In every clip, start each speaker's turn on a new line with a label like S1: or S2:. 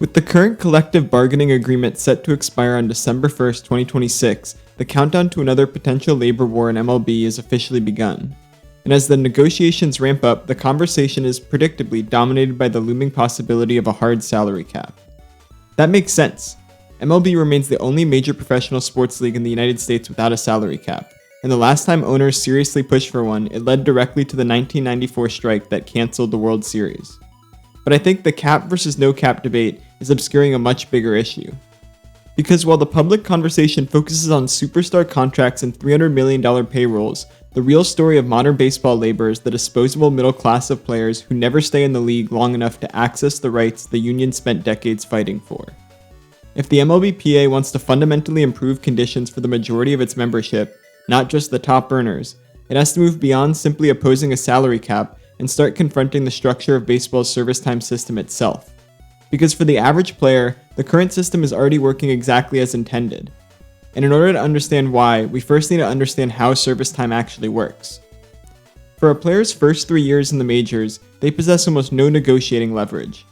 S1: With the current collective bargaining agreement set to expire on December 1st, 2026, the countdown to another potential labor war in MLB is officially begun. And as the negotiations ramp up, the conversation is predictably dominated by the looming possibility of a hard salary cap. That makes sense. MLB remains the only major professional sports league in the United States without a salary cap, and the last time owners seriously pushed for one, it led directly to the 1994 strike that canceled the World Series. But I think the cap versus no cap debate is obscuring a much bigger issue. Because while the public conversation focuses on superstar contracts and $300 million payrolls, the real story of modern baseball labor is the disposable middle class of players who never stay in the league long enough to access the rights the union spent decades fighting for. If the MLBPA wants to fundamentally improve conditions for the majority of its membership, not just the top earners, it has to move beyond simply opposing a salary cap and start confronting the structure of baseball's service time system itself. Because for the average player, the current system is already working exactly as intended. And in order to understand why, we first need to understand how service time actually works. For a player's first 3 years in the majors, they possess almost no negotiating leverage.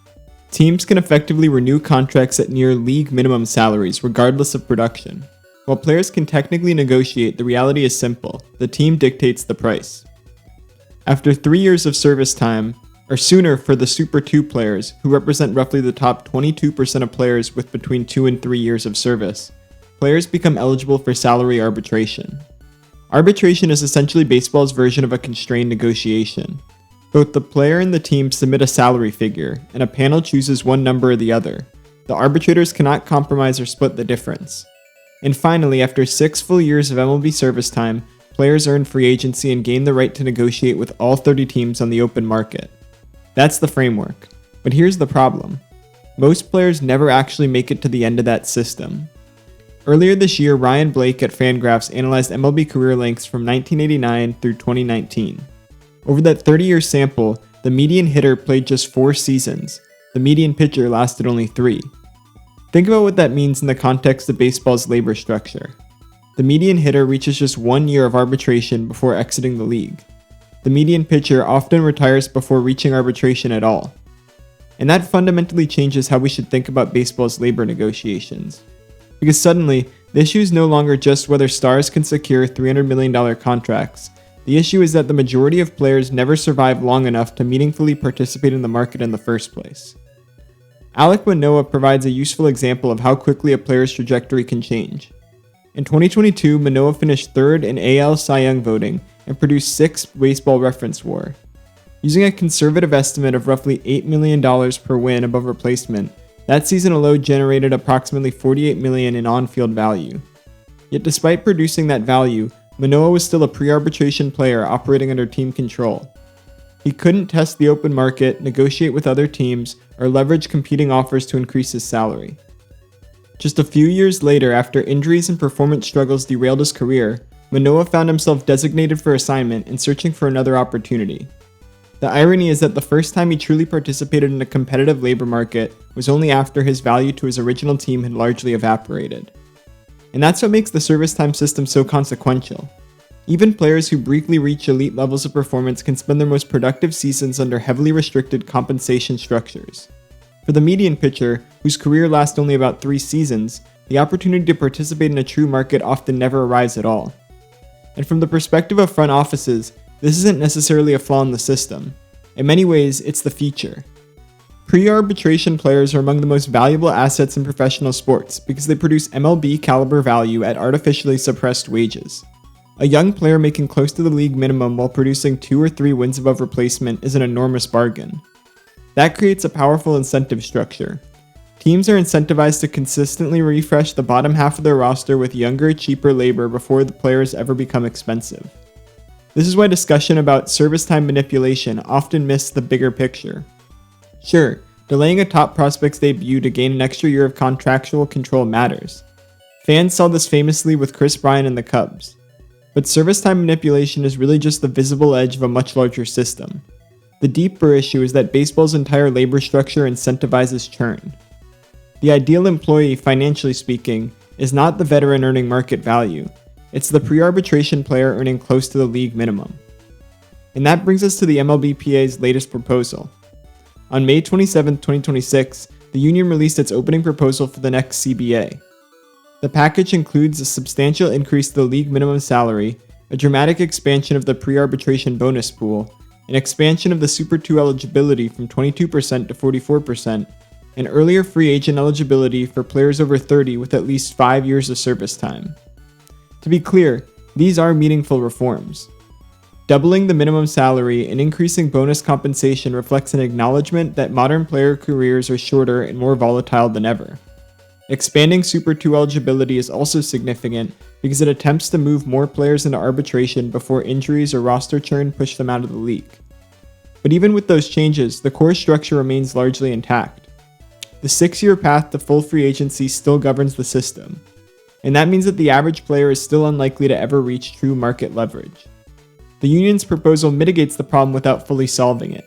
S1: Teams can effectively renew contracts at near league minimum salaries regardless of production. While players can technically negotiate, the reality is simple: the team dictates the price. After 3 years of service time, or sooner for the Super 2 players, who represent roughly the top 22% of players with between 2 and 3 years of service, players become eligible for salary arbitration. Arbitration is essentially baseball's version of a constrained negotiation. Both the player and the team submit a salary figure, and a panel chooses one number or the other. The arbitrators cannot compromise or split the difference. And finally, after 6 full years of MLB service time, players earn free agency and gain the right to negotiate with all 30 teams on the open market. That's the framework. But here's the problem. Most players never actually make it to the end of that system. Earlier this year, Ryan Blake at Fangraphs analyzed MLB career lengths from 1989 through 2019. Over that 30-year sample, the median hitter played just 4 seasons. The median pitcher lasted only 3. Think about what that means in the context of baseball's labor structure. The median hitter reaches just 1 year of arbitration before exiting the league. The median pitcher often retires before reaching arbitration at all. And that fundamentally changes how we should think about baseball's labor negotiations. Because suddenly, the issue is no longer just whether stars can secure $300 million contracts. The issue is that the majority of players never survive long enough to meaningfully participate in the market in the first place. Alek Manoah provides a useful example of how quickly a player's trajectory can change. In 2022, Manoah finished 3rd in AL Cy Young voting and produced 6th Baseball Reference WAR. Using a conservative estimate of roughly $8 million per win above replacement, that season alone generated approximately $48 million in on-field value. Yet despite producing that value, Manoah was still a pre-arbitration player operating under team control. He couldn't test the open market, negotiate with other teams, or leverage competing offers to increase his salary. Just a few years later, after injuries and performance struggles derailed his career, Manoah found himself designated for assignment and searching for another opportunity. The irony is that the first time he truly participated in a competitive labor market was only after his value to his original team had largely evaporated. And that's what makes the service time system so consequential. Even players who briefly reach elite levels of performance can spend their most productive seasons under heavily restricted compensation structures. For the median pitcher, whose career lasts only about 3 seasons, the opportunity to participate in a true market often never arrives at all. And from the perspective of front offices, this isn't necessarily a flaw in the system. In many ways, it's the feature. Pre-arbitration players are among the most valuable assets in professional sports because they produce MLB caliber value at artificially suppressed wages. A young player making close to the league minimum while producing 2 or 3 wins above replacement is an enormous bargain. That creates a powerful incentive structure. Teams are incentivized to consistently refresh the bottom half of their roster with younger, cheaper labor before the players ever become expensive. This is why discussion about service time manipulation often miss the bigger picture. Sure, delaying a top prospect's debut to gain an extra year of contractual control matters. Fans saw this famously with Chris Bryant and the Cubs. But service time manipulation is really just the visible edge of a much larger system. The deeper issue is that baseball's entire labor structure incentivizes churn. The ideal employee, financially speaking, is not the veteran earning market value. It's the pre-arbitration player earning close to the league minimum. And that brings us to the MLBPA's latest proposal. On May 27, 2026, the union released its opening proposal for the next CBA. The package includes a substantial increase to the league minimum salary, a dramatic expansion of the pre-arbitration bonus pool, an expansion of the Super 2 eligibility from 22% to 44%, and earlier free agent eligibility for players over 30 with at least 5 years of service time. To be clear, these are meaningful reforms. Doubling the minimum salary and increasing bonus compensation reflects an acknowledgement that modern player careers are shorter and more volatile than ever. Expanding Super 2 eligibility is also significant because it attempts to move more players into arbitration before injuries or roster churn push them out of the league. But even with those changes, the core structure remains largely intact. The 6-year path to full free agency still governs the system, and that means that the average player is still unlikely to ever reach true market leverage. The union's proposal mitigates the problem without fully solving it.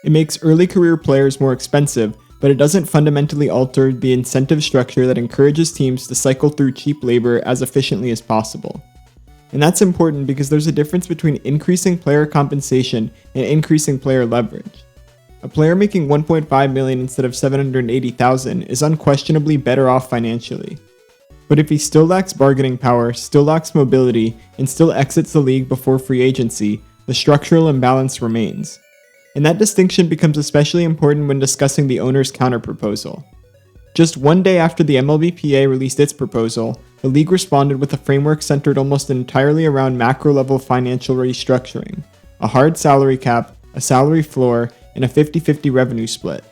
S1: It makes early career players more expensive, but it doesn't fundamentally alter the incentive structure that encourages teams to cycle through cheap labor as efficiently as possible. And that's important because there's a difference between increasing player compensation and increasing player leverage. A player making $1.5 million instead of $780,000 is unquestionably better off financially. But if he still lacks bargaining power, still lacks mobility, and still exits the league before free agency, the structural imbalance remains. And that distinction becomes especially important when discussing the owner's counterproposal. Just one day after the MLBPA released its proposal, the league responded with a framework centered almost entirely around macro-level financial restructuring, a hard salary cap, a salary floor, and a 50-50 revenue split.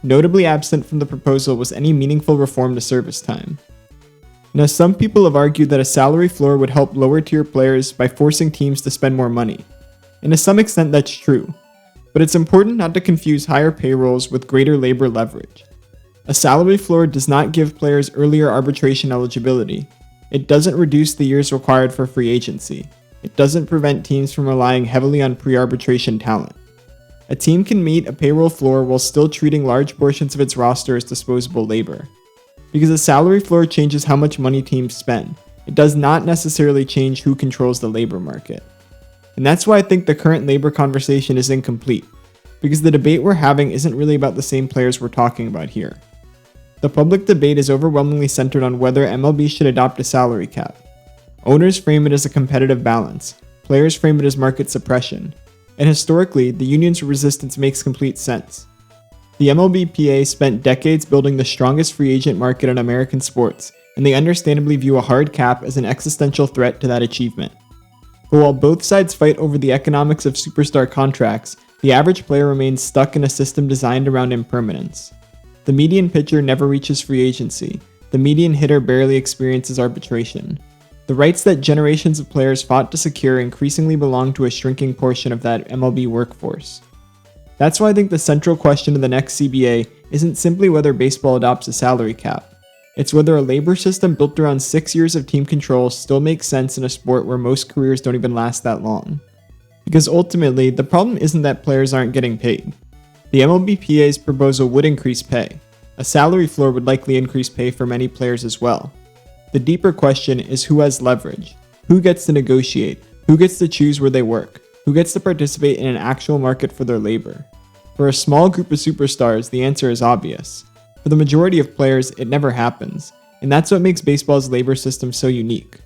S1: Notably absent from the proposal was any meaningful reform to service time. Now, some people have argued that a salary floor would help lower-tier players by forcing teams to spend more money. And to some extent that's true, but it's important not to confuse higher payrolls with greater labor leverage. A salary floor does not give players earlier arbitration eligibility. It doesn't reduce the years required for free agency. It doesn't prevent teams from relying heavily on pre-arbitration talent. A team can meet a payroll floor while still treating large portions of its roster as disposable labor. Because a salary floor changes how much money teams spend. It does not necessarily change who controls the labor market. And that's why I think the current labor conversation is incomplete, because the debate we're having isn't really about the same players we're talking about here. The public debate is overwhelmingly centered on whether MLB should adopt a salary cap. Owners frame it as a competitive balance, players frame it as market suppression, and historically, the union's resistance makes complete sense. The MLBPA spent decades building the strongest free agent market in American sports, and they understandably view a hard cap as an existential threat to that achievement. But while both sides fight over the economics of superstar contracts, the average player remains stuck in a system designed around impermanence. The median pitcher never reaches free agency. The median hitter barely experiences arbitration. The rights that generations of players fought to secure increasingly belong to a shrinking portion of that MLB workforce. That's why I think the central question of the next CBA isn't simply whether baseball adopts a salary cap. It's whether a labor system built around 6 years of team control still makes sense in a sport where most careers don't even last that long. Because ultimately, the problem isn't that players aren't getting paid. The MLBPA's proposal would increase pay. A salary floor would likely increase pay for many players as well. The deeper question is who has leverage? Who gets to negotiate? Who gets to choose where they work? Who gets to participate in an actual market for their labor? For a small group of superstars, the answer is obvious. For the majority of players, it never happens, and that's what makes baseball's labor system so unique.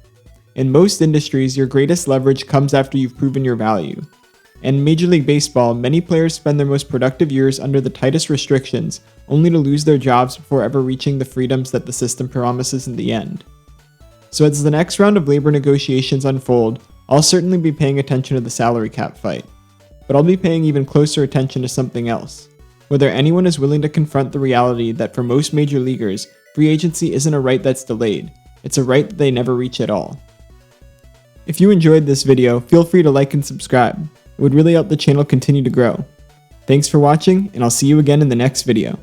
S1: In most industries, your greatest leverage comes after you've proven your value. And in Major League Baseball, many players spend their most productive years under the tightest restrictions, only to lose their jobs before ever reaching the freedoms that the system promises in the end. So as the next round of labor negotiations unfold, I'll certainly be paying attention to the salary cap fight. But I'll be paying even closer attention to something else. Whether anyone is willing to confront the reality that for most major leaguers, free agency isn't a right that's delayed, it's a right that they never reach at all. If you enjoyed this video, feel free to like and subscribe. It would really help the channel continue to grow. Thanks for watching, and I'll see you again in the next video.